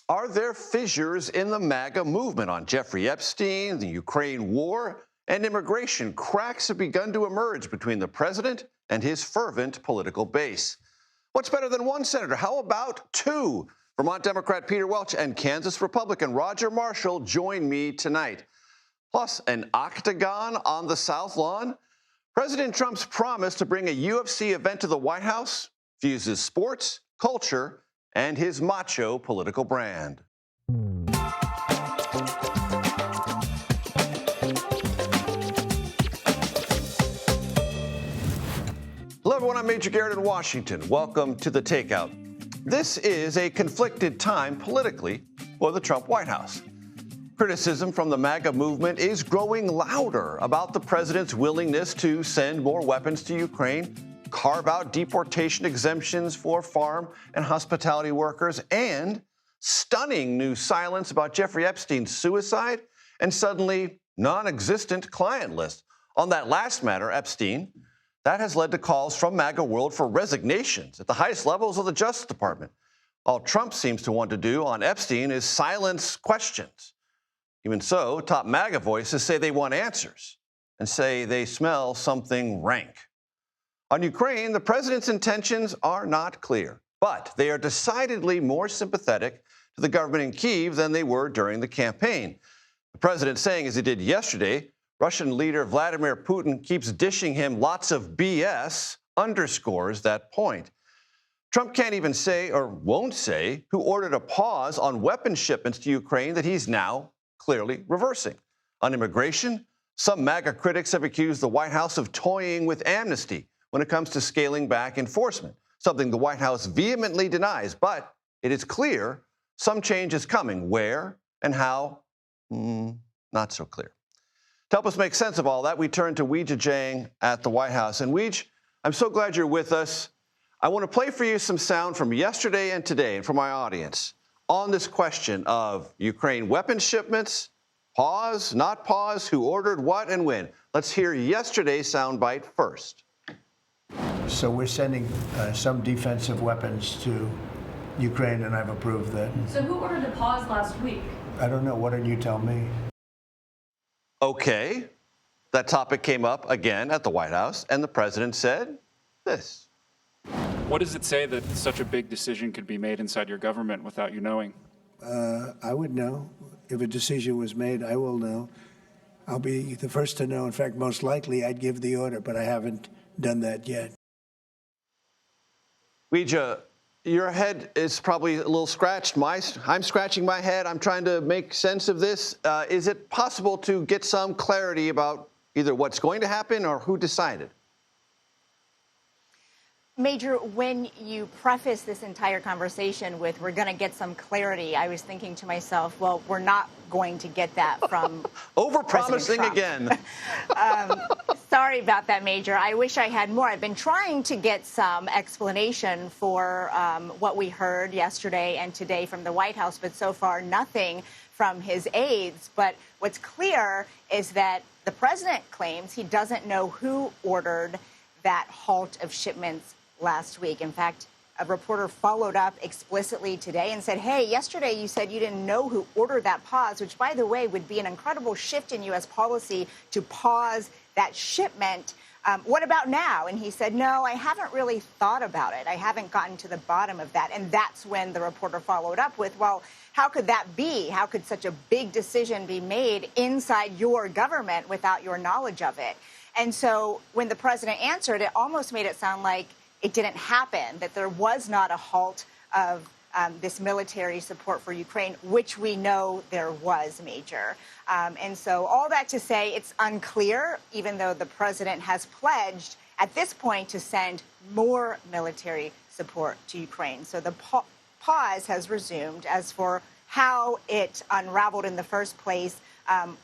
Are there fissures in the MAGA movement on Jeffrey Epstein, the Ukraine war, and immigration? Cracks have begun to emerge between the president and his fervent political base. What's better than one senator? How about two? Vermont Democrat Peter Welch and Kansas Republican Roger Marshall join me tonight. Plus, an octagon on the South Lawn. President Trump's promise to bring a UFC event to the White House fuses sports, culture, and his macho political brand. Hello, everyone. I'm Major Garrett in Washington. Welcome to the Takeout. This is a conflicted time politically for the Trump White House. Criticism from the MAGA movement is growing louder about the president's willingness to send more weapons to Ukraine, carve out deportation exemptions for farm and hospitality workers, and stunning new silence about Jeffrey Epstein's suicide and suddenly non-existent client list. On that last matter, Epstein, that has led to calls from MAGA world for resignations at the highest levels of the Justice Department. All Trump seems to want to do on Epstein is silence questions. Even so, top MAGA voices say they want answers and say they smell something rank. On Ukraine, the president's intentions are not clear, but they are decidedly more sympathetic to the government in Kyiv than they were during the campaign. The president saying, as he did yesterday, Russian leader Vladimir Putin keeps dishing him lots of BS underscores that point. Trump can't even say, or won't say, who ordered a pause on weapons shipments to Ukraine that he's now clearly reversing. On immigration, some MAGA critics have accused the White House of toying with amnesty when it comes to scaling back enforcement, something the White House vehemently denies. But it is clear some change is coming. Where and how? Not so clear. To help us make sense of all that, we turn to Weijia Jiang at the White House. And Weij, I'm so glad you're with us. I want to play for you some sound from yesterday and today and for my audience on this question of Ukraine weapons shipments, pause, not pause, who ordered what and when. Let's hear yesterday's soundbite first. So we're sending some defensive weapons to Ukraine, and I've approved that. So who ordered the pause last week? I don't know. Why don't you tell me? Okay. That topic came up again at the White House, and the president said this. What does it say that such a big decision could be made inside your government without you knowing? I would know. If a decision was made, I will know. I'll be the first to know. In fact, most likely I'd give the order, but I haven't done that yet. Weijia, your head is probably a little scratched. I'm scratching my head. I'm trying to make sense of this. Is it possible to get some clarity about either what's going to happen or who decided? Major, when you preface this entire conversation with, we're going to get some clarity, I was thinking to myself, well, we're not going to get that from Over-promising again. Sorry about that, Major. I wish I had more. I've been trying to get some explanation for what we heard yesterday and today from the White House, but so far nothing from his aides. But what's clear is that the president claims he doesn't know who ordered that halt of shipments last week. In fact, a reporter followed up explicitly today and said, hey, yesterday you said you didn't know who ordered that pause, which, by the way, would be an incredible shift in U.S. policy to pause that shipment. What about now? And he said, no, I haven't really thought about it. I haven't gotten to the bottom of that. And that's when the reporter followed up with, well, how could that be? How could such a big decision be made inside your government without your knowledge of it? And so when the president answered, it almost made it sound like it didn't happen, that there was not a halt of this military support for Ukraine, which we know there was, Major. And so all that to say it's unclear, even though the president has pledged at this point to send more military support to Ukraine. So the pause has resumed. As for how it unraveled in the first place,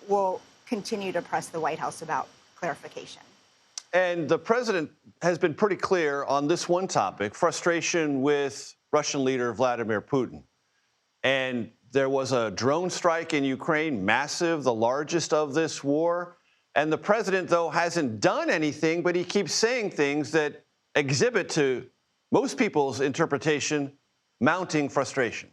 we'll continue to press the White House about clarification. And the president has been pretty clear on this one topic, frustration with Russian leader Vladimir Putin. And there was a drone strike in Ukraine, massive, the largest of this war. And the president, though, hasn't done anything, but he keeps saying things that exhibit, to most people's interpretation, mounting frustration.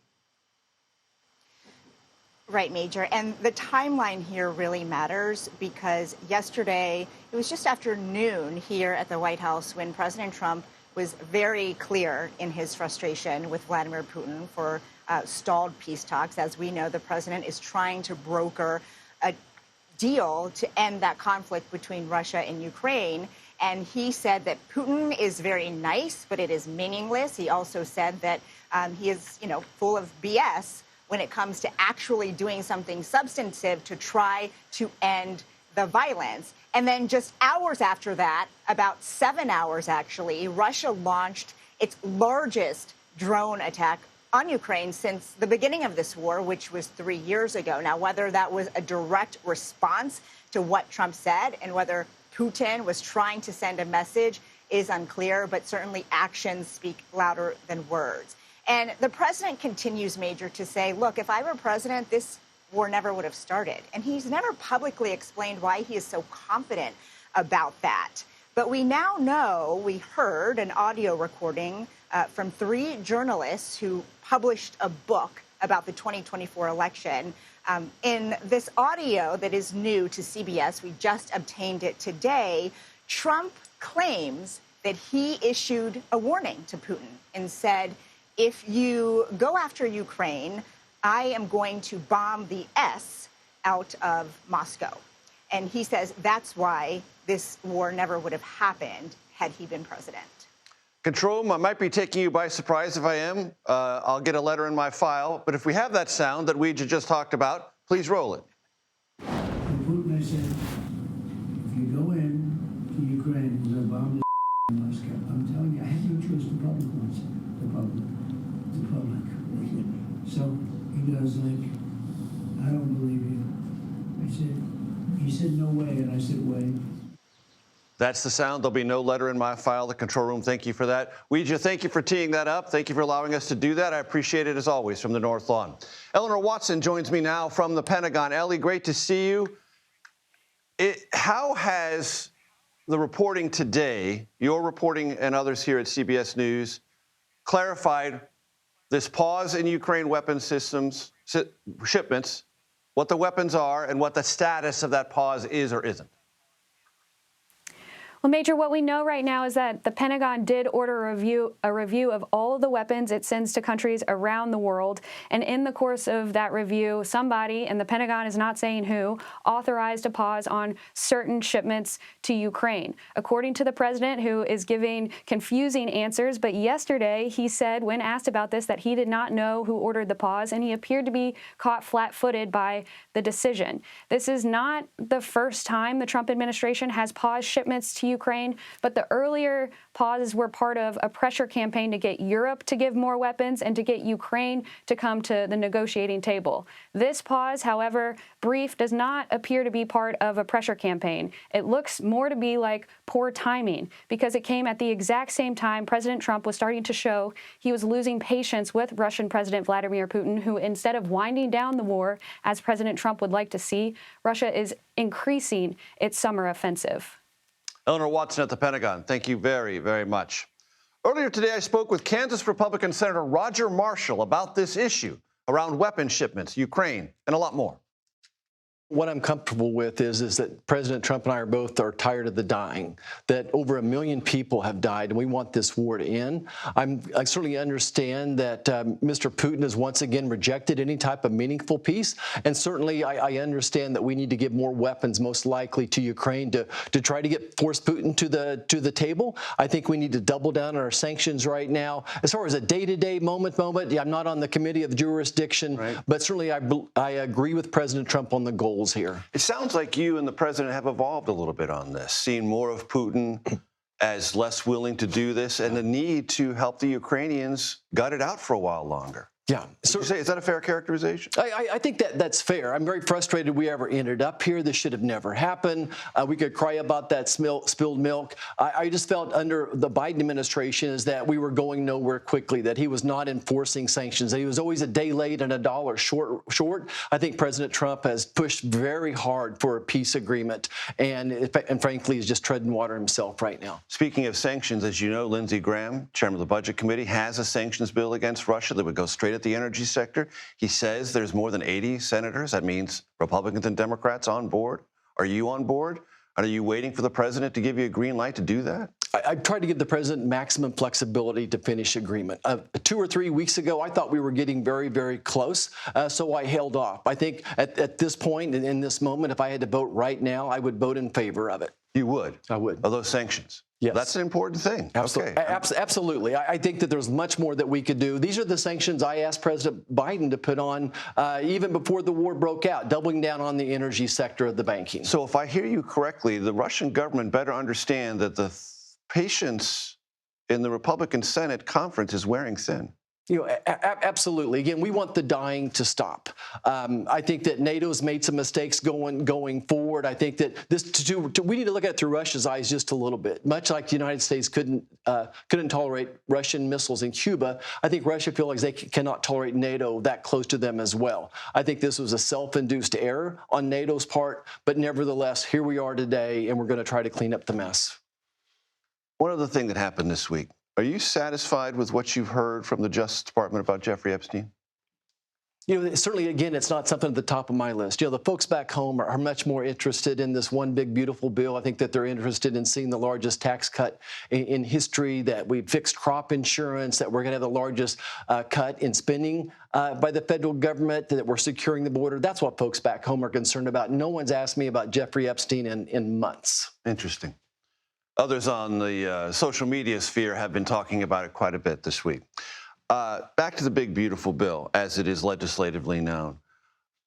Right, Major. And the timeline here really matters because yesterday, it was just after noon here at the White House when President Trump was very clear in his frustration with Vladimir Putin for stalled peace talks. As we know, the president is trying to broker a deal to end that conflict between Russia and Ukraine. And he said that Putin is very nice, but it is meaningless. He also said that he is, full of BS when it comes to actually doing something substantive to try to end the violence. And then just hours after that, about 7 hours actually, Russia launched its largest drone attack on Ukraine since the beginning of this war, which was 3 years ago. Now, whether that was a direct response to what Trump said and whether Putin was trying to send a message is unclear, but certainly actions speak louder than words. And the president continues, Major, to say, look, if I were president, this war never would have started. And he's never publicly explained why he is so confident about that. But we now know, we heard an audio recording from 3 journalists who published a book about the 2024 election. In this audio that is new to CBS, we just obtained it today, Trump claims that he issued a warning to Putin and said, if you go after Ukraine, I am going to bomb the S out of Moscow. And he says that's why this war never would have happened had he been president. Control Room, I might be taking you by surprise. If I am, I'll get a letter in my file. But if we have that sound that we just talked about, please roll it. Putin, I said, if you go in to Ukraine, we're going to bomb the Moscow. I'm telling you, I have no choice. The public wants it. The public. So he goes like, I don't believe you. He said, no way. And I said, way. That's the sound. There'll be no letter in my file. The Control Room, thank you for that. Ouija, thank you for teeing that up. Thank you for allowing us to do that. I appreciate it, as always, from the North Lawn. Eleanor Watson joins me now from the Pentagon. Ellie, great to see you. How has the reporting today, your reporting and others here at CBS News, clarified this pause in Ukraine weapon systems shipments, what the weapons are, and what the status of that pause is or isn't? Well, Major, what we know right now is that the Pentagon did order a review of all of the weapons it sends to countries around the world. And in the course of that review, somebody, and the Pentagon is not saying who, authorized a pause on certain shipments to Ukraine. According to the president, who is giving confusing answers, but yesterday he said, when asked about this, that he did not know who ordered the pause, and he appeared to be caught flat-footed by the decision. This is not the first time the Trump administration has paused shipments to Ukraine, but the earlier pauses were part of a pressure campaign to get Europe to give more weapons and to get Ukraine to come to the negotiating table. This pause, however brief, does not appear to be part of a pressure campaign. It looks more to be like poor timing because it came at the exact same time President Trump was starting to show he was losing patience with Russian President Vladimir Putin, who, instead of winding down the war, as President Trump would like to see, Russia is increasing its summer offensive. Eleanor Watson at the Pentagon, thank you very, very much. Earlier today, I spoke with Kansas Republican Senator Roger Marshall about this issue around weapon shipments, Ukraine, and a lot more. What I'm comfortable with is that President Trump and I are tired of the dying, that over 1 million people have died, and we want this war to end. I certainly understand that Mr. Putin has once again rejected any type of meaningful peace, and certainly I understand that we need to give more weapons, most likely to Ukraine, to try to force Putin to the table. I think we need to double down on our sanctions right now. As far as a day-to-day moment, I'm not on the committee of jurisdiction, right, but certainly I agree with President Trump on the goal here. It sounds like you and the president have evolved a little bit on this, seeing more of Putin as less willing to do this and the need to help the Ukrainians gut it out for a while longer. Yeah. So, is that a fair characterization? I think that's fair. I'm very frustrated we ever ended up here. This should have never happened. We could cry about that spilled milk. I just felt under the Biden administration is that we were going nowhere quickly, that he was not enforcing sanctions, that he was always a day late and $1 short. I think President Trump has pushed very hard for a peace agreement and frankly is just treading water himself right now. Speaking of sanctions, as you know, Lindsey Graham, chairman of the Budget Committee, has a sanctions bill against Russia that would go straight at the energy sector. He says there's more than 80 senators. That means Republicans and Democrats on board. Are you on board? Are you waiting for the president to give you a green light to do that? I've tried to give the president maximum flexibility to finish agreement. 2 or 3 weeks ago, I thought we were getting very, very close, so I held off. I think at this point, in this moment, if I had to vote right now, I would vote in favor of it. You would? I would. Of those sanctions? Yes. That's an important thing. Absolutely. Okay. Absolutely. I think that there's much more that we could do. These are the sanctions I asked President Biden to put on even before the war broke out, doubling down on the energy sector of the banking. So if I hear you correctly, the Russian government better understand that the patience in the Republican Senate conference is wearing thin. You know, absolutely. Again, we want the dying to stop. I think that NATO's made some mistakes going forward. I think that we need to look at it through Russia's eyes just a little bit. Much like the United States couldn't tolerate Russian missiles in Cuba, I think Russia feels like they cannot tolerate NATO that close to them as well. I think this was a self-induced error on NATO's part, but nevertheless, here we are today, and we're going to try to clean up the mess. One other thing that happened this week. Are you satisfied with what you've heard from the Justice Department about Jeffrey Epstein? You know, certainly, again, it's not something at the top of my list. You know, the folks back home are much more interested in this one big, beautiful bill. I think that they're interested in seeing the largest tax cut in history, that we've fixed crop insurance, that we're going to have the largest cut in spending by the federal government, that we're securing the border. That's what folks back home are concerned about. No one's asked me about Jeffrey Epstein in months. Interesting. Others on the social media sphere have been talking about it quite a bit this week. Back to the big, beautiful bill, as it is legislatively known.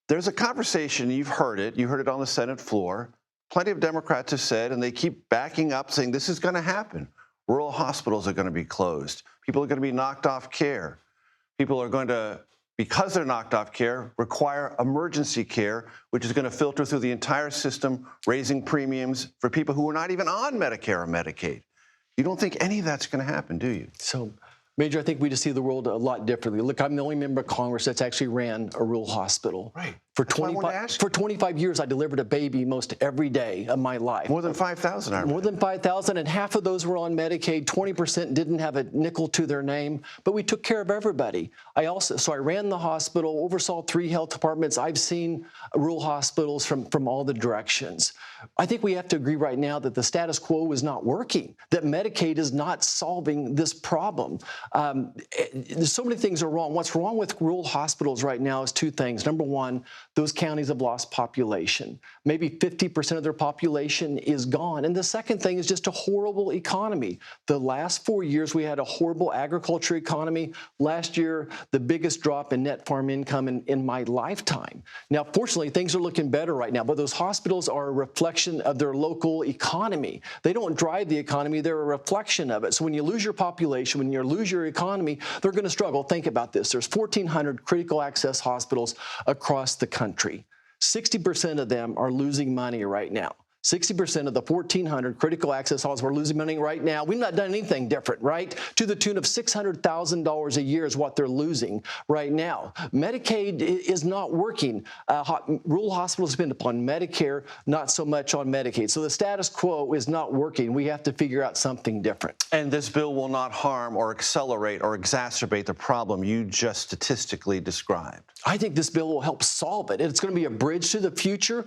There's a conversation, you heard it on the Senate floor. Plenty of Democrats have said, and they keep backing up, saying this is going to happen. Rural hospitals are going to be closed. People are going to be knocked off care. People are going to, because they're knocked off care, require emergency care, which is going to filter through the entire system, raising premiums for people who are not even on Medicare or Medicaid. You don't think any of that's going to happen, do you? So, Major, I think we just see the world a lot differently. Look, I'm the only member of Congress that's actually ran a rural hospital. Right. For 25 years, I delivered a baby most every day of my life. More than 5,000, I remember. More than 5,000, and half of those were on Medicaid. 20% didn't have a nickel to their name, but we took care of everybody. So I ran the hospital, oversaw 3 health departments. I've seen rural hospitals from all the directions. I think we have to agree right now that the status quo is not working, that Medicaid is not solving this problem. There's so many things are wrong. What's wrong with rural hospitals right now is 2 things. Number one, those counties have lost population. Maybe 50% of their population is gone. And the second thing is just a horrible economy. The last 4 years, we had a horrible agriculture economy. Last year, the biggest drop in net farm income in my lifetime. Now, fortunately, things are looking better right now, but those hospitals are a reflection of their local economy. They don't drive the economy, they're a reflection of it. So when you lose your population, when you lose your economy, they're going to struggle. Think about this. There's 1,400 critical access hospitals across the country. 60% of them are losing money right now. 60% of the 1,400 critical access hospitals are losing money right now. We've not done anything different, right? To the tune of $600,000 a year is what they're losing right now. Medicaid is not working. Rural hospitals depend upon Medicare, not so much on Medicaid. So the status quo is not working. We have to figure out something different. And this bill will not harm or accelerate or exacerbate the problem you just statistically described. I think this bill will help solve it. It's going to be a bridge to the future.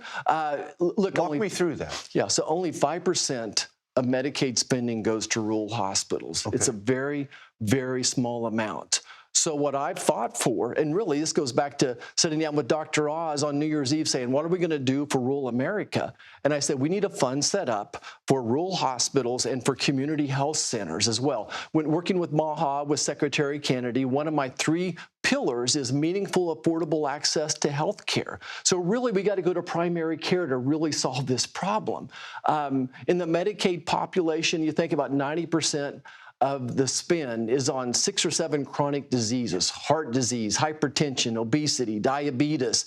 Look, walk me through that. Yeah, so only 5% of Medicaid spending goes to rural hospitals. Okay. It's a very, very small amount. So what I've fought for, and really this goes back to sitting down with Dr. Oz on New Year's Eve saying, what are we going to do for rural America? And I said, we need a fund set up for rural hospitals and for community health centers as well. When working with MAGA, with Secretary Kennedy, one of my 3 pillars is meaningful, affordable access to health care. So really, we got to go to primary care to really solve this problem. In the Medicaid population, you think about 90% of the spend is on 6 or 7 chronic diseases: heart disease, hypertension, obesity, diabetes,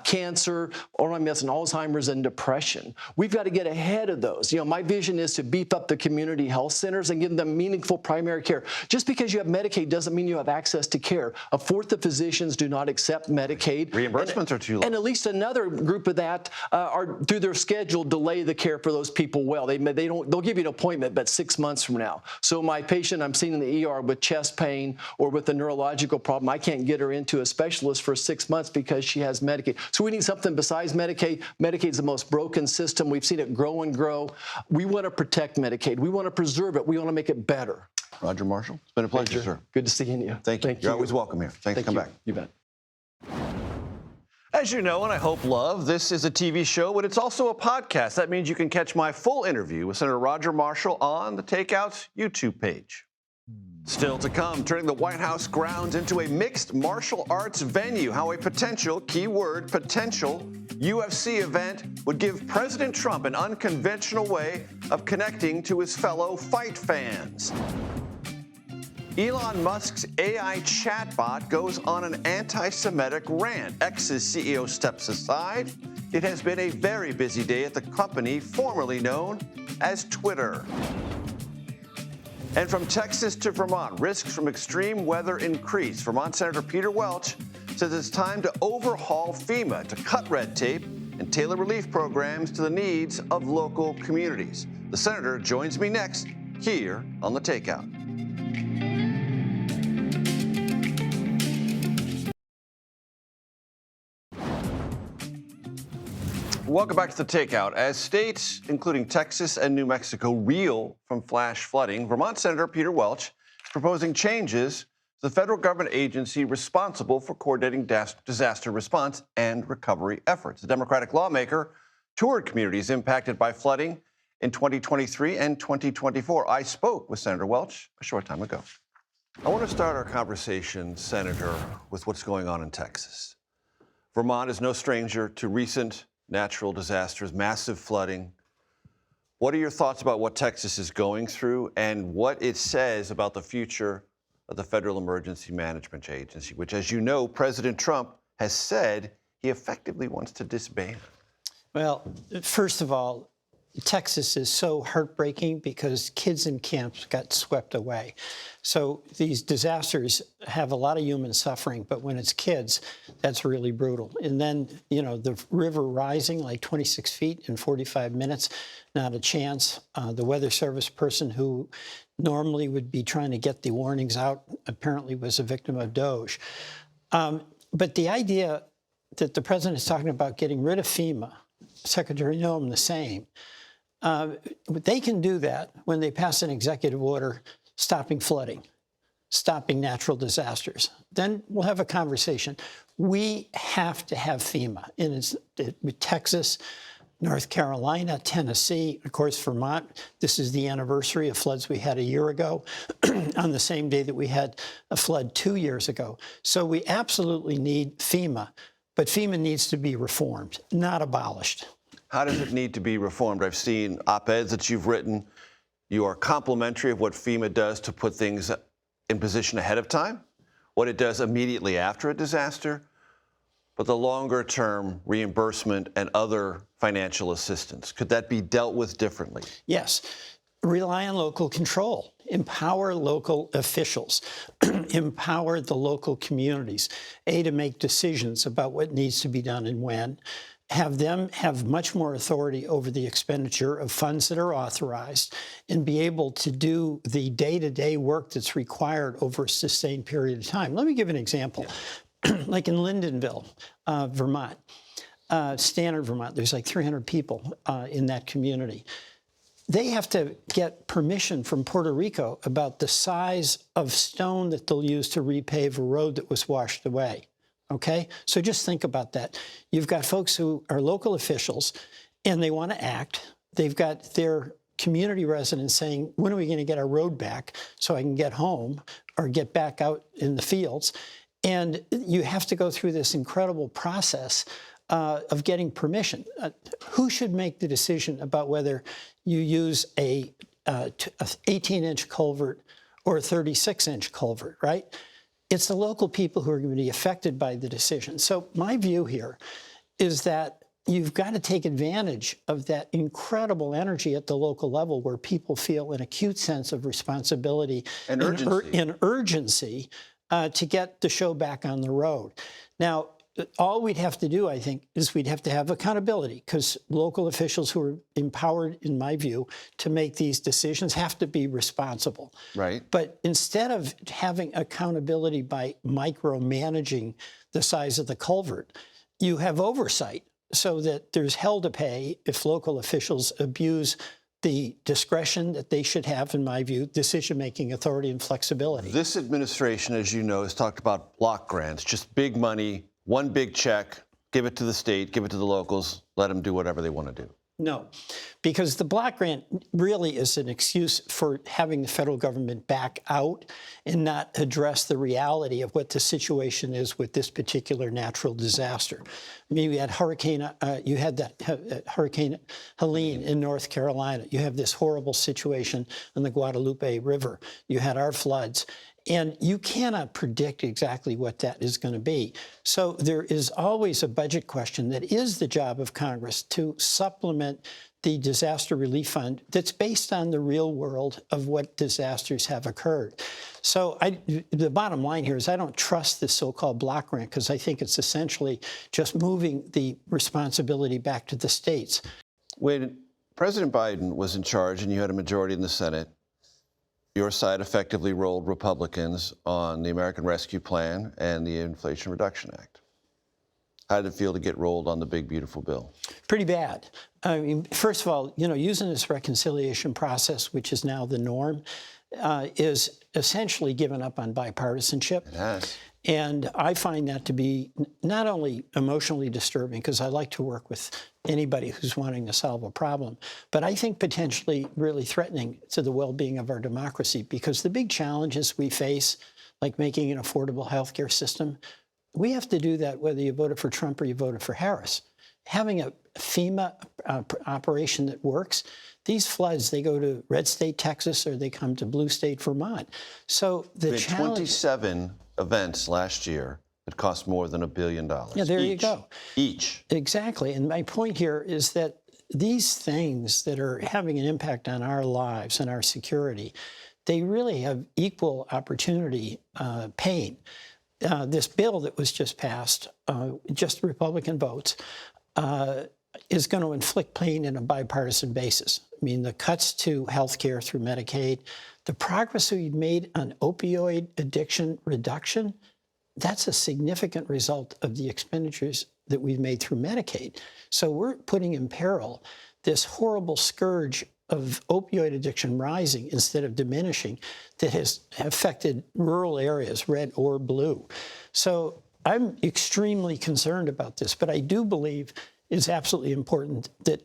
cancer, or I'm missing Alzheimer's and depression. We've got to get ahead of those. You know, my vision is to beef up the community health centers and give them meaningful primary care. Just because you have Medicaid doesn't mean you have access to care. A fourth of physicians do not accept Medicaid. Reimbursements are too low. And at least another group of that are, through their schedule, delay the care for those people well. They'll give you an appointment, but 6 months from now. So my patient I'm seeing in the ER with chest pain or with a neurological problem, I can't get her into a specialist for 6 months because she has Medicaid. So we need something besides Medicaid. Medicaid's the most broken system. We've seen it grow and grow. We want to protect Medicaid. We want to preserve it. We want to make it better. Roger Marshall, it's been a pleasure, sir. Good to see you. Thank you. You're always welcome here. Thanks for coming back. You bet. As you know, and I hope love, this is a TV show, but it's also a podcast. That means you can catch my full interview with Senator Roger Marshall on the Takeout's YouTube page. Still to come, turning the White House grounds into a mixed martial arts venue, how a potential, keyword, potential, UFC event would give President Trump an unconventional way of connecting to his fellow fight fans. Elon Musk's AI chatbot goes on an anti-Semitic rant. X's CEO steps aside. It has been a very busy day at the company formerly known as Twitter. And from Texas to Vermont, risks from extreme weather increase. Vermont Senator Peter Welch says it's time to overhaul FEMA to cut red tape and tailor relief programs to the needs of local communities. The senator joins me next here on The Takeout. Welcome back to The Takeout. As states, including Texas and New Mexico, reel from flash flooding, Vermont Senator Peter Welch is proposing changes to the federal government agency responsible for coordinating disaster response and recovery efforts. The Democratic lawmaker toured communities impacted by flooding in 2023 and 2024. I spoke with Senator Welch a short time ago. I want to start our conversation, Senator, with what's going on in Texas. Vermont is no stranger to recent natural disasters, massive flooding. What are your thoughts about what Texas is going through and what it says about the future of the Federal Emergency Management Agency, which, as you know, President Trump has said he effectively wants to disband? Well, first of all, Texas is so heartbreaking because kids in camps got swept away. So these disasters have a lot of human suffering, but when it's kids, that's really brutal. And then, you know, the river rising like 26 feet in 45 minutes, not a chance. The Weather Service person who normally would be trying to get the warnings out apparently was a victim of Doge. But the idea that the president is talking about getting rid of FEMA, Secretary Noem the same. They can do that when they pass an executive order stopping flooding, stopping natural disasters. Then we'll have a conversation. We have to have FEMA with Texas, North Carolina, Tennessee, of course, Vermont. This is the anniversary of floods we had a year ago on the same day that we had a flood 2 years ago. So we absolutely need FEMA, but FEMA needs to be reformed, not abolished. How does it need to be reformed? I've seen op-eds that you've written. You are complimentary of what FEMA does to put things in position ahead of time, what it does immediately after a disaster, but the longer-term reimbursement and other financial assistance. Could that be dealt with differently? Yes. Rely on local control. Empower local officials. Empower the local communities, to make decisions about what needs to be done and when. Have them have much more authority over the expenditure of funds that are authorized and be able to do the day-to-day work that's required over a sustained period of time. Let me give an example. Like in Lyndonville, Vermont, Stannard, Vermont, there's like 300 people in that community. They have to get permission from Puerto Rico about the size of stone that they'll use to repave a road that was washed away. Okay, so just think about that. You've got folks who are local officials and they want to act. They've got their community residents saying, when are we going to get our road back so I can get home or get back out in the fields? And you have to go through this incredible process of getting permission. Who should make the decision about whether you use a 18-inch culvert or a 36-inch culvert, right? It's the local people who are going to be affected by the decision. So my view here is that you've got to take advantage of that incredible energy at the local level where people feel an acute sense of responsibility and urgency to get the show back on the road. Now, all we'd have to do, I think, is we'd have to have accountability, because local officials who are empowered, in my view, to make these decisions have to be responsible. Right. But instead of having accountability by micromanaging the size of the culvert, you have oversight so that there's hell to pay if local officials abuse the discretion that they should have, in my view, decision-making authority and flexibility. This administration, as you know, has talked about block grants, just big money, one big check, give it to the state, give it to the locals, let them do whatever they want to do. No, because the block grant really is an excuse for having the federal government back out and not address the reality of what the situation is with this particular natural disaster. I mean, you had Hurricane Helene in North Carolina. You have this horrible situation on the Guadalupe River. You had our floods. And you cannot predict exactly what that is going to be. So there is always a budget question that is the job of Congress to supplement the disaster relief fund that's based on the real world of what disasters have occurred. So the bottom line here is I don't trust this so-called block grant, because I think it's essentially just moving the responsibility back to the states. When President Biden was in charge and you had a majority in the Senate, your side effectively rolled Republicans on the American Rescue Plan and the Inflation Reduction Act. How did it feel to get rolled on the big, beautiful bill? Pretty bad. I mean, first of all, using this reconciliation process, which is now the norm, is essentially given up on bipartisanship. It has. And I find that to be not only emotionally disturbing, because I like to work with anybody who's wanting to solve a problem, but I think potentially really threatening to the well-being of our democracy, because the big challenges we face, like making an affordable healthcare system, we have to do that whether you voted for Trump or you voted for Harris. Having a FEMA operation that works, these floods, they go to red state Texas or they come to blue state Vermont. So the challenge— 27 events last year that cost more than $1 billion. Yeah, there you go. Each. Exactly. And my point here is that these things that are having an impact on our lives and our security, they really have equal opportunity pain. This bill that was just passed, just Republican votes, is going to inflict pain in a bipartisan basis. I mean, the cuts to health care through Medicaid, the progress we've made on opioid addiction reduction, that's a significant result of the expenditures that we've made through Medicaid. So we're putting in peril this horrible scourge of opioid addiction rising instead of diminishing that has affected rural areas, red or blue. So I'm extremely concerned about this, but I do believe it's absolutely important that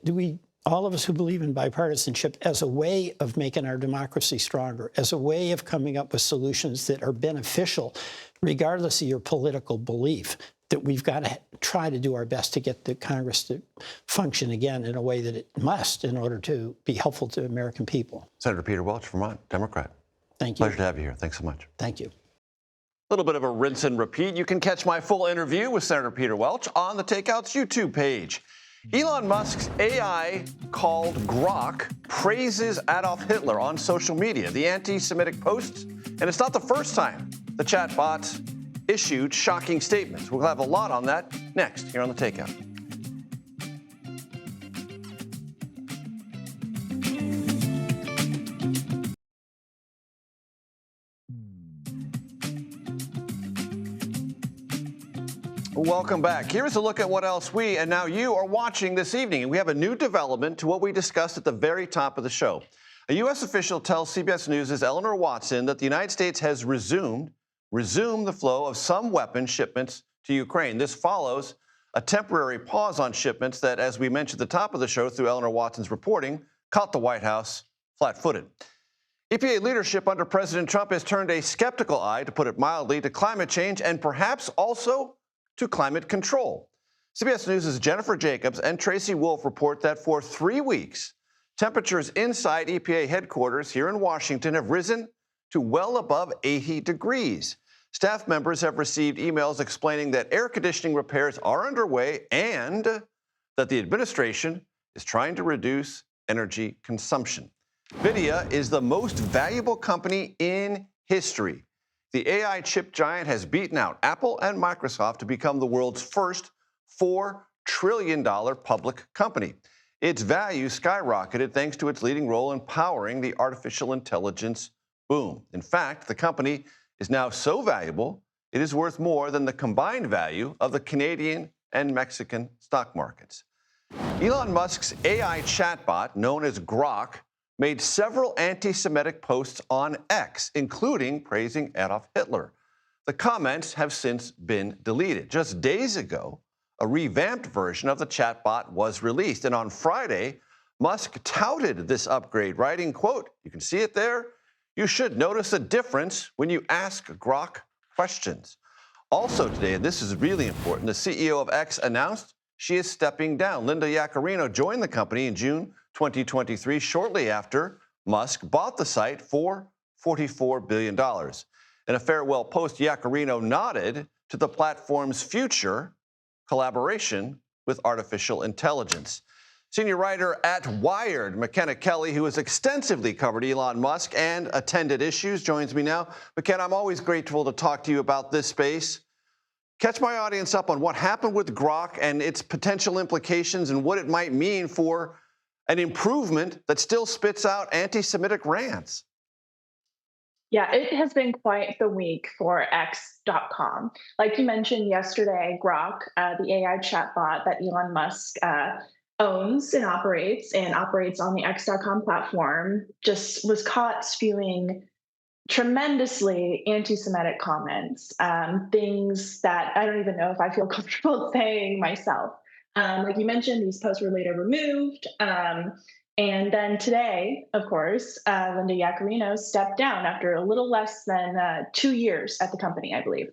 all of us who believe in bipartisanship, as a way of making our democracy stronger, as a way of coming up with solutions that are beneficial, regardless of your political belief, that we've got to try to do our best to get the Congress to function again in a way that it must in order to be helpful to American people. Senator Peter Welch, Vermont, Democrat. Thank you. Pleasure to have you here. Thanks so much. Thank you. A little bit of a rinse and repeat. You can catch my full interview with Senator Peter Welch on the Takeout's YouTube page. Elon Musk's AI called Grok praises Adolf Hitler on social media, the anti-Semitic posts, and it's not the first time the chatbot issued shocking statements. We'll have a lot on that next here on the Takeout. Welcome back. Here is a look at what else we and now you are watching this evening. And we have a new development to what we discussed at the very top of the show. A U.S. official tells CBS News' Eleanor Watson that the United States has resumed the flow of some weapon shipments to Ukraine. This follows a temporary pause on shipments that, as we mentioned at the top of the show through Eleanor Watson's reporting, caught the White House flat-footed. EPA leadership under President Trump has turned a skeptical eye, to put it mildly, to climate change and perhaps also to climate control. CBS News' Jennifer Jacobs and Tracy Wolf report that for 3 weeks, temperatures inside EPA headquarters here in Washington have risen to well above 80 degrees. Staff members have received emails explaining that air conditioning repairs are underway and that the administration is trying to reduce energy consumption. NVIDIA is the most valuable company in history. the AI chip giant has beaten out Apple and Microsoft to become the world's first $4 trillion public company. Its value skyrocketed thanks to its leading role in powering the artificial intelligence boom. In fact, the company is now so valuable, it is worth more than the combined value of the Canadian and Mexican stock markets. Elon Musk's AI chatbot, known as Grok, made several anti-Semitic posts on X, including praising Adolf Hitler. The comments have since been deleted. Just days ago, a revamped version of the chatbot was released, and on Friday, Musk touted this upgrade, writing, quote, "You can see it there. You should notice a difference when you ask Grok questions." Also today, and this is really important, the CEO of X announced she is stepping down. Linda Yaccarino joined the company in June 2023, shortly after Musk bought the site for $44 billion. In a farewell post, Yaccarino nodded to the platform's future collaboration with artificial intelligence. Senior writer at Wired, McKenna Kelly, who has extensively covered Elon Musk and attended issues, joins me now. McKenna, I'm always grateful to talk to you about this space. Catch my audience up on what happened with Grok and its potential implications and what it might mean for an improvement that still spits out anti-Semitic rants. Yeah, it has been quite the week for X.com. Like you mentioned yesterday, Grok, the AI chatbot that Elon Musk owns and operates on the X.com platform, just was caught spewing tremendously anti-Semitic comments, things that I don't even know if I feel comfortable saying myself. Like you mentioned, these posts were later removed. And then today, of course, Linda Yaccarino stepped down after a little less than 2 years at the company, I believe.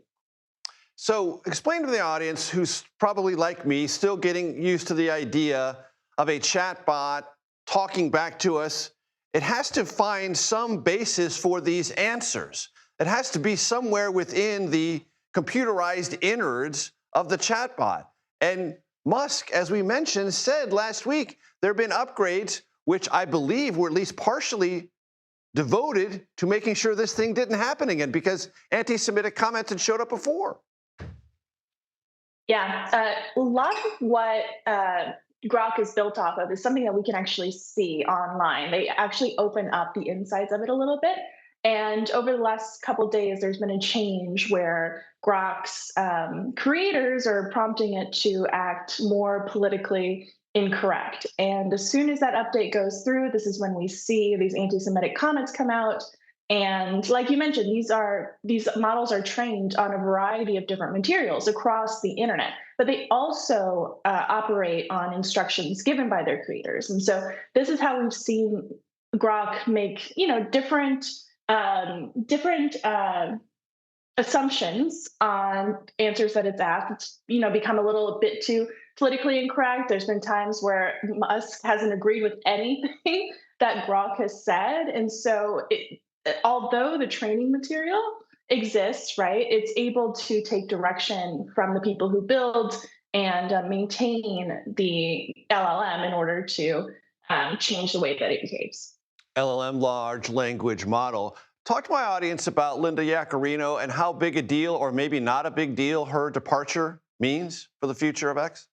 So explain to the audience, who's probably like me, still getting used to the idea of a chatbot talking back to us. It has to find some basis for these answers. It has to be somewhere within the computerized innards of the chatbot. And Musk, as we mentioned, said last week there have been upgrades which I believe were at least partially devoted to making sure this thing didn't happen again because anti-Semitic comments had showed up before. Yeah, a lot of what Grok is built off of is something that we can actually see online. They actually open up the insides of it a little bit. And over the last couple of days, there's been a change where Grok's creators are prompting it to act more politically incorrect. And as soon as that update goes through, this is when we see these anti-Semitic comments come out. And like you mentioned, these models are trained on a variety of different materials across the internet, but they also operate on instructions given by their creators. And so this is how we've seen Grok make, different assumptions on answers that it's asked. It's, become a little bit too politically incorrect. There's been times where Musk hasn't agreed with anything that Grok has said, and so although the training material exists, right, it's able to take direction from the people who build and maintain the LLM in order to change the way that it behaves. LLM, large language model. Talk to my audience about Linda Yaccarino and how big a deal, or maybe not a big deal, her departure means for the future of X.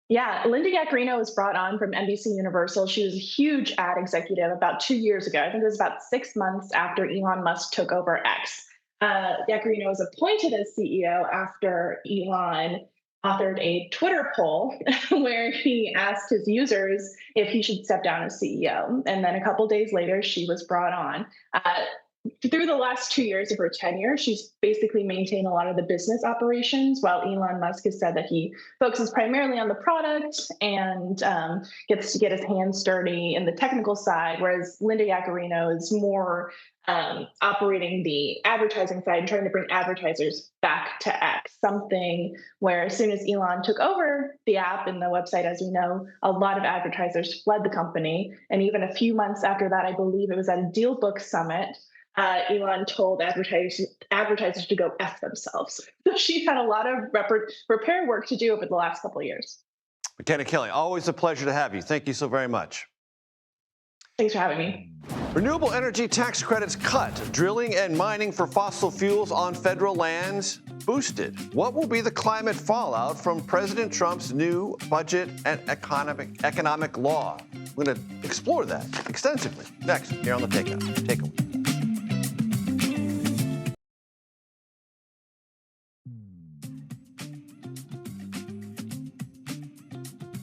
Yeah, Linda Yaccarino was brought on from NBC Universal. She was a huge ad executive about 2 years ago. I think it was about 6 months after Elon Musk took over X. Yaccarino was appointed as CEO after Elon authored a Twitter poll where he asked his users if he should step down as CEO. And then a couple days later, she was brought on. Through the last 2 years of her tenure, she's basically maintained a lot of the business operations, while Elon Musk has said that he focuses primarily on the product and gets to get his hands dirty in the technical side, whereas Linda Yaccarino is more operating the advertising side and trying to bring advertisers back to X, something where as soon as Elon took over the app and the website, as we know, a lot of advertisers fled the company. And even a few months after that, I believe it was at a DealBook summit, Elon told advertisers to go F themselves. So she had a lot of repair work to do over the last couple of years. McKenna Kelly, always a pleasure to have you. Thank you so very much. Thanks for having me. Renewable energy tax credits cut. Drilling and mining for fossil fuels on federal lands boosted. What will be the climate fallout from President Trump's new budget and economic law? We're going to explore that extensively next here on the Takeout. Take a look.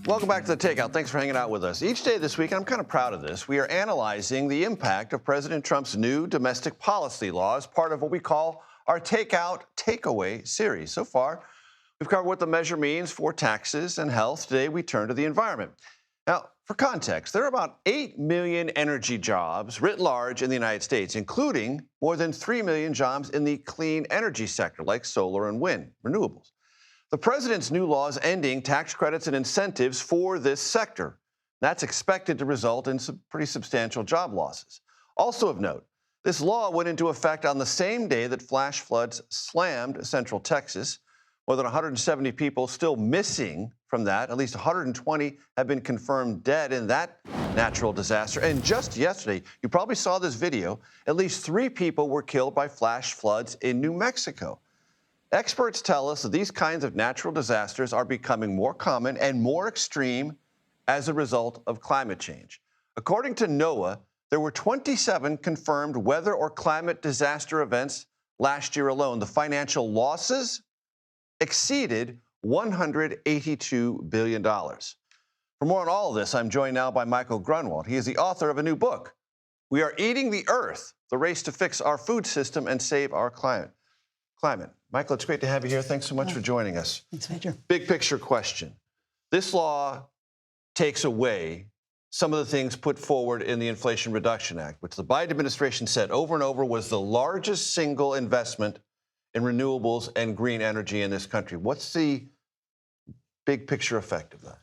Welcome back to the Takeout. Thanks for hanging out with us. Each day this week, and I'm kind of proud of this, we are analyzing the impact of President Trump's new domestic policy law as part of what we call our Takeout Takeaway series. So far, we've covered what the measure means for taxes and health. Today, we turn to the environment. Now, for context, there are about 8 million energy jobs writ large in the United States, including more than 3 million jobs in the clean energy sector, like solar and wind, renewables. The president's new law is ending tax credits and incentives for this sector. That's expected to result in some pretty substantial job losses. Also of note, this law went into effect on the same day that flash floods slammed central Texas. More than 170 people still missing from that. At least 120 have been confirmed dead in that natural disaster. And just yesterday, you probably saw this video, at least 3 people were killed by flash floods in New Mexico. Experts tell us that these kinds of natural disasters are becoming more common and more extreme as a result of climate change. According to NOAA, there were 27 confirmed weather or climate disaster events last year alone. The financial losses exceeded $182 billion. For more on all of this, I'm joined now by Michael Grunwald. He is the author of a new book, We Are Eating the Earth, The Race to Fix Our Food System and Save Our Climate. Michael, it's great to have you here. Thanks so much for joining us. Thanks, Major. Big picture question. This law takes away some of the things put forward in the Inflation Reduction Act, which the Biden administration said over and over was the largest single investment in renewables and green energy in this country. What's the big picture effect of that?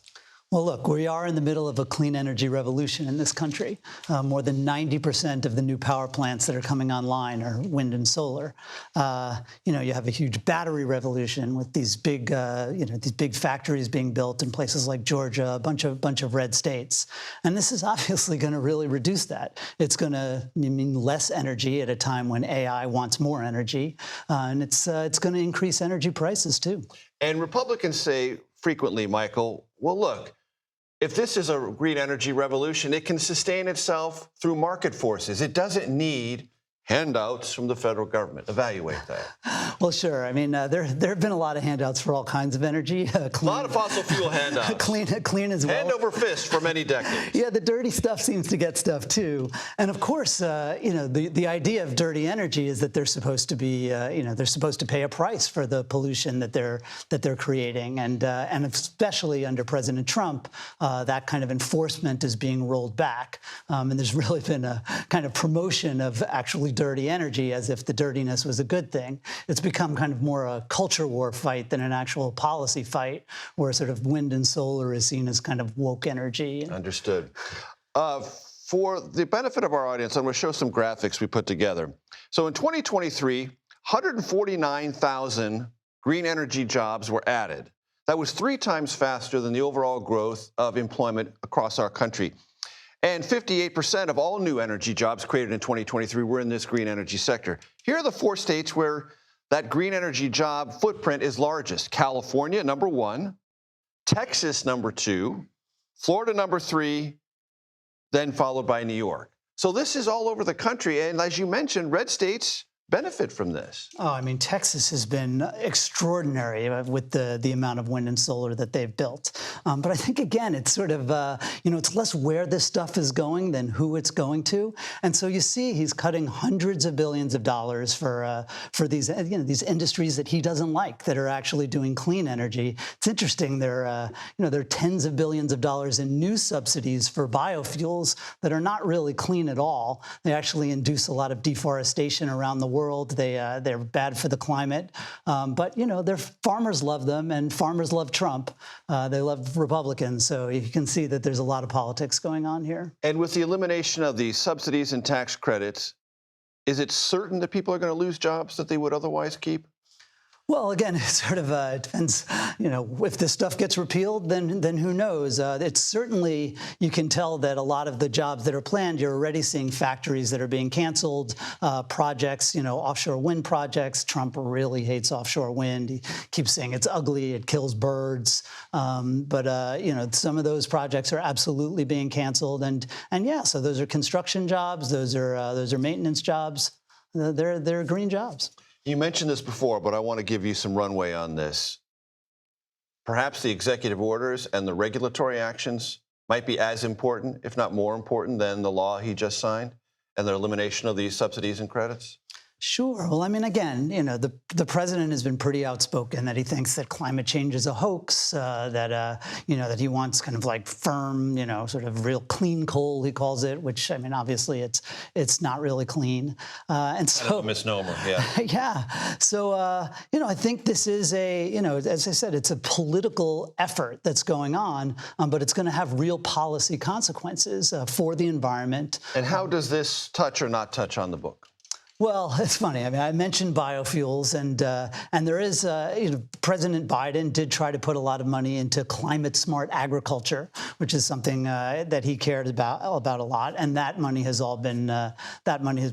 Well, look, we are in the middle of a clean energy revolution in this country. More than 90% of the new power plants that are coming online are wind and solar. You have a huge battery revolution with these big, these big factories being built in places like Georgia, a bunch of red states. And this is obviously going to really reduce that. It's going to mean less energy at a time when AI wants more energy, and it's going to increase energy prices too. And Republicans say frequently, Michael, well, look, if this is a green energy revolution, it can sustain itself through market forces. It doesn't need handouts from the federal government. Evaluate that. Well, sure. I mean, there have been a lot of handouts for all kinds of energy. A lot of fossil fuel handouts. Clean as well. Hand over fist for many decades. Yeah, the dirty stuff seems to get stuff too. And of course, the idea of dirty energy is that they're supposed to be, they're supposed to pay a price for the pollution that they're creating. And especially under President Trump, that kind of enforcement is being rolled back. And there's really been a kind of promotion of actually dirty energy as if the dirtiness was a good thing. It's become kind of more a culture war fight than an actual policy fight, where sort of wind and solar is seen as kind of woke energy. Understood. For the benefit of our audience, I'm going to show some graphics we put together. So in 2023, 149,000 green energy jobs were added. That was 3 times faster than the overall growth of employment across our country. And 58% of all new energy jobs created in 2023 were in this green energy sector. Here are the 4 states where that green energy job footprint is largest. California, number 1. Texas, number 2. Florida, number 3. Then followed by New York. So this is all over the country. And as you mentioned, red states benefit from this. Oh, I mean, Texas has been extraordinary with the amount of wind and solar that they've built. But I think, again, it's sort of, it's less where this stuff is going than who it's going to. And so you see he's cutting hundreds of billions of dollars for these, these industries that he doesn't like that are actually doing clean energy. It's interesting. There are tens of billions of dollars in new subsidies for biofuels that are not really clean at all. They actually induce a lot of deforestation around the world. They're bad for the climate. But, their farmers love them, and farmers love Trump. They love Republicans. So you can see that there's a lot of politics going on here. And with the elimination of the subsidies and tax credits, is it certain that people are going to lose jobs that they would otherwise keep? Well, again, it sort of depends, if this stuff gets repealed, then who knows? It's certainly, you can tell that a lot of the jobs that are planned, you're already seeing factories that are being canceled, projects, offshore wind projects. Trump really hates offshore wind. He keeps saying it's ugly, it kills birds. But some of those projects are absolutely being canceled. And yeah, so those are construction jobs. Those are maintenance jobs. They're green jobs. You mentioned this before, but I want to give you some runway on this. Perhaps the executive orders and the regulatory actions might be as important, if not more important, than the law he just signed and the elimination of these subsidies and credits? Sure. Well, I mean, again, the president has been pretty outspoken that he thinks that climate change is a hoax, that he wants kind of like firm, sort of real clean coal, he calls it, which, I mean, obviously it's not really clean. And so, kind of a misnomer, yeah. Yeah. So, I think this is as I said, it's a political effort that's going on, but it's going to have real policy consequences for the environment. And how does this touch or not touch on the book? Well, it's funny. I mean, I mentioned biofuels, and there is, President Biden did try to put a lot of money into climate-smart agriculture, which is something that he cared about a lot, and that money has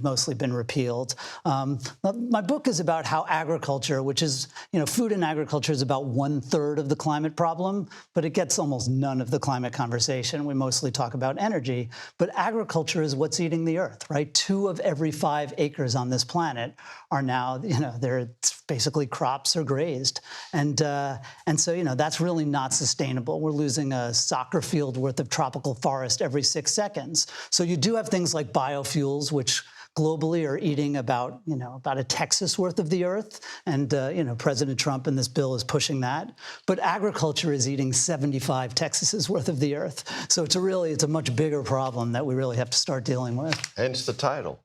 mostly been repealed. My book is about how agriculture, which is, food and agriculture is about 1/3 of the climate problem, but it gets almost none of the climate conversation. We mostly talk about energy, but agriculture is what's eating the earth, right? 2 of every 5 acres on this planet are now, they're basically crops are grazed. And so, that's really not sustainable. We're losing a soccer field worth of tropical forest every 6 seconds. So you do have things like biofuels, which globally are eating about a Texas worth of the earth. And, President Trump in this bill is pushing that. But agriculture is eating 75 Texases worth of the earth. So it's a much bigger problem that we really have to start dealing with. Hence the title.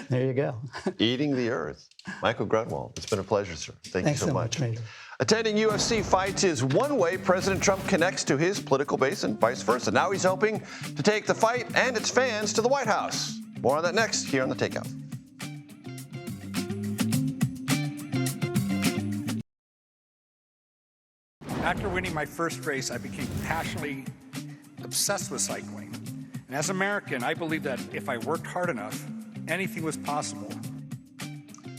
There you go. Eating the Earth. Michael Grunwald, it's been a pleasure, sir. Thanks you so much. Major. Attending UFC fights is one way President Trump connects to his political base and vice versa. Now he's hoping to take the fight and its fans to the White House. More on that next here on The Takeout. After winning my first race, I became passionately obsessed with cycling. And as an American, I believe that if I worked hard enough, anything was possible.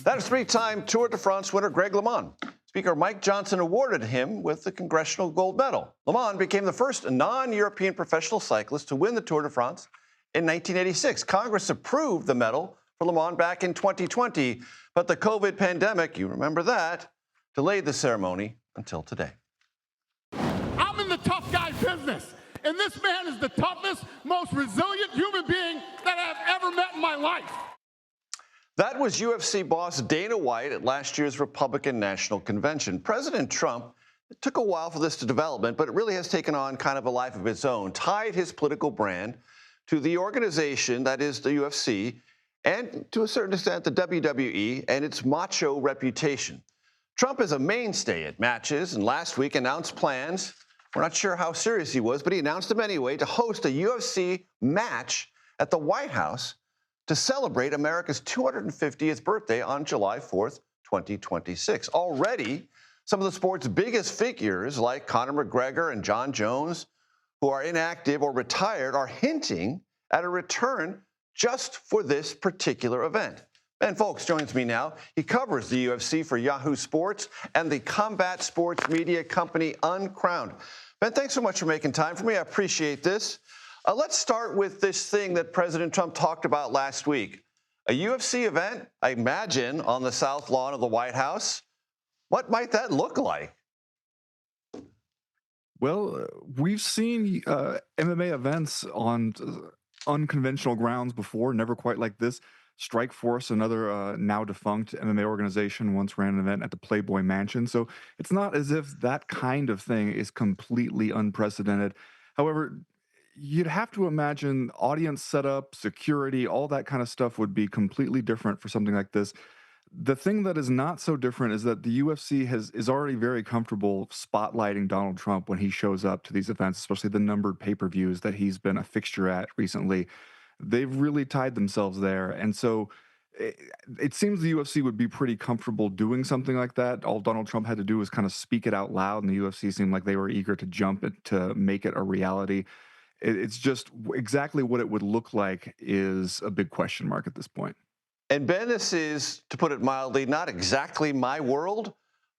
That is 3-time Tour de France winner Greg LeMond. Speaker Mike Johnson awarded him with the Congressional Gold Medal. LeMond became the first non-European professional cyclist to win the Tour de France in 1986. Congress approved the medal for LeMond back in 2020, but the COVID pandemic, you remember that, delayed the ceremony until today. I'm in the tough guy business. And this man is the toughest, most resilient human being that I've ever met in my life. That was UFC boss Dana White at last year's Republican National Convention. President Trump, it took a while for this to develop, but it really has taken on kind of a life of its own, tied his political brand to the organization that is the UFC and to a certain extent the WWE and its macho reputation. Trump is a mainstay at matches and last week announced plans. We're not sure how serious he was, but he announced them anyway to host a UFC match at the White House to celebrate America's 250th birthday on July 4th, 2026. Already, some of the sport's biggest figures like Conor McGregor and John Jones, who are inactive or retired, are hinting at a return just for this particular event. Ben Folks joins me now. He covers the UFC for Yahoo Sports and the combat sports media company Uncrowned. Ben, thanks so much for making time for me. I appreciate this. Let's start with this thing that President Trump talked about last week. A UFC event, I imagine, on the South Lawn of the White House. What might that look like? Well, we've seen MMA events on unconventional grounds before, never quite like this. Strikeforce, another now defunct MMA organization, once ran an event at the Playboy Mansion. So it's not as if that kind of thing is completely unprecedented. However, you'd have to imagine audience setup, security, all that kind of stuff would be completely different for something like this. The thing that is not so different is that the UFC is already very comfortable spotlighting Donald Trump when he shows up to these events, especially the numbered pay-per-views that he's been a fixture at recently. They've really tied themselves there. And so it seems the UFC would be pretty comfortable doing something like that. All Donald Trump had to do was kind of speak it out loud, and the UFC seemed like they were eager to jump it to make it a reality. It's just exactly what it would look like is a big question mark at this point. And Ben, this is, to put it mildly, not exactly my world,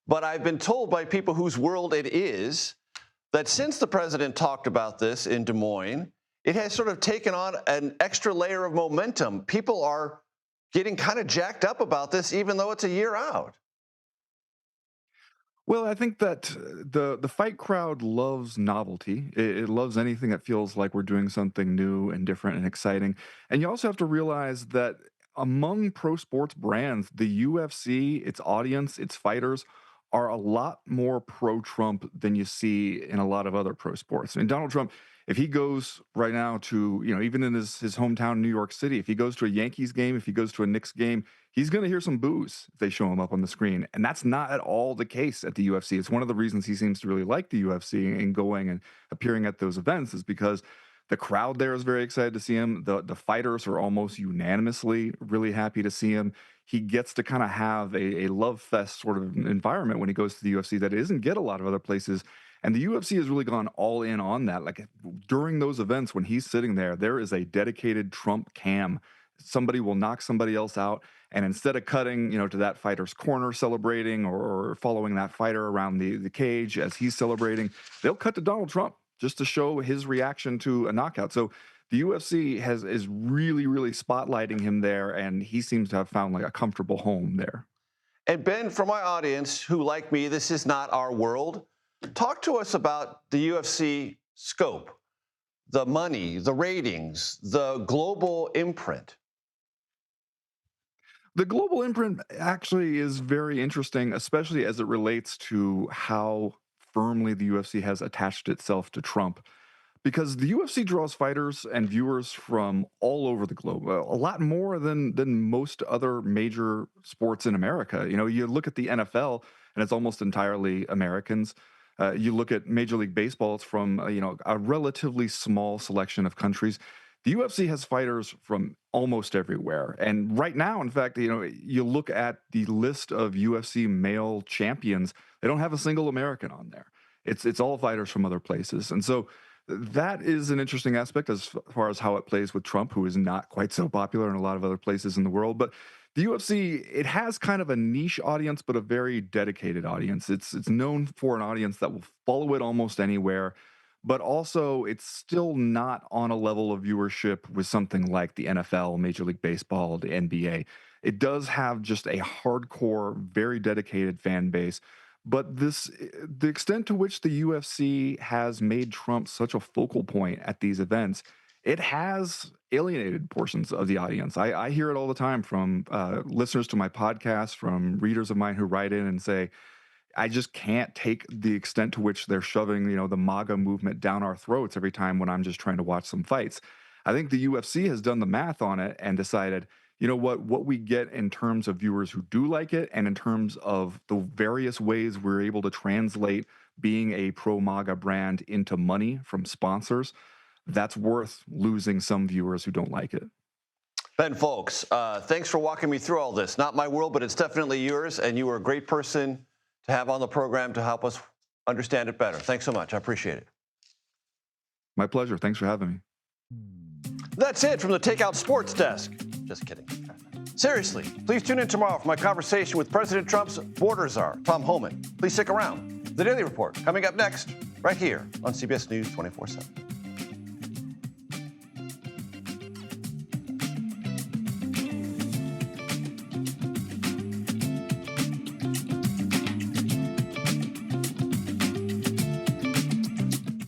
but I've been told by people whose world it is that since the president talked about this in Des Moines, it has sort of taken on an extra layer of momentum. People are getting kind of jacked up about this, even though it's a year out. Well, I think that the fight crowd loves novelty. It loves anything that feels like we're doing something new and different and exciting. And you also have to realize that among pro sports brands, the UFC, its audience, its fighters are a lot more pro-Trump than you see in a lot of other pro sports. I mean, Donald Trump, if he goes right now to, even in his hometown, New York City, if he goes to a Yankees game, if he goes to a Knicks game, he's going to hear some boos if they show him up on the screen. And that's not at all the case at the UFC. It's one of the reasons he seems to really like the UFC and going and appearing at those events is because the crowd there is very excited to see him. The fighters are almost unanimously really happy to see him. He gets to kind of have a love fest sort of environment when he goes to the UFC that doesn't get a lot of other places. And the UFC has really gone all in on that. Like during those events, when he's sitting there, there is a dedicated Trump cam. Somebody will knock somebody else out. And instead of cutting, to that fighter's corner celebrating or following that fighter around the cage as he's celebrating, they'll cut to Donald Trump just to show his reaction to a knockout. So the UFC is really, really spotlighting him there, and he seems to have found like a comfortable home there. And Ben, for my audience who, like me, this is not our world, talk to us about the UFC scope, the money, the ratings, the global imprint. The global imprint actually is very interesting, especially as it relates to how firmly the UFC has attached itself to Trump. Because the UFC draws fighters and viewers from all over the globe, a lot more than most other major sports in America. You look at the NFL, and it's almost entirely Americans. You look at Major League Baseball, it's from a relatively small selection of countries. The UFC has fighters from almost everywhere. And right now, in fact, you look at the list of UFC male champions, they don't have a single American on there. It's all fighters from other places. And so that is an interesting aspect as far as how it plays with Trump, who is not quite so popular in a lot of other places in the world. But the UFC, it has kind of a niche audience, but a very dedicated audience. It's known for an audience that will follow it almost anywhere. But also, it's still not on a level of viewership with something like the NFL, Major League Baseball, the NBA. It does have just a hardcore, very dedicated fan base. But the extent to which the UFC has made Trump such a focal point at these events, it has alienated portions of the audience. I hear it all the time from listeners to my podcast, from readers of mine who write in and say, I just can't take the extent to which they're shoving, the MAGA movement down our throats every time when I'm just trying to watch some fights. I think the UFC has done the math on it and decided, what we get in terms of viewers who do like it and in terms of the various ways we're able to translate being a pro-MAGA brand into money from sponsors, that's worth losing some viewers who don't like it. Ben Fowlkes, thanks for walking me through all this. Not my world, but it's definitely yours, and you were a great person to have on the program to help us understand it better. Thanks so much. I appreciate it. My pleasure. Thanks for having me. That's it from the Takeout Sports Desk. Just kidding. Seriously, please tune in tomorrow for my conversation with President Trump's border czar, Tom Homan. Please stick around. The Daily Report coming up next, right here on CBS News 24/7.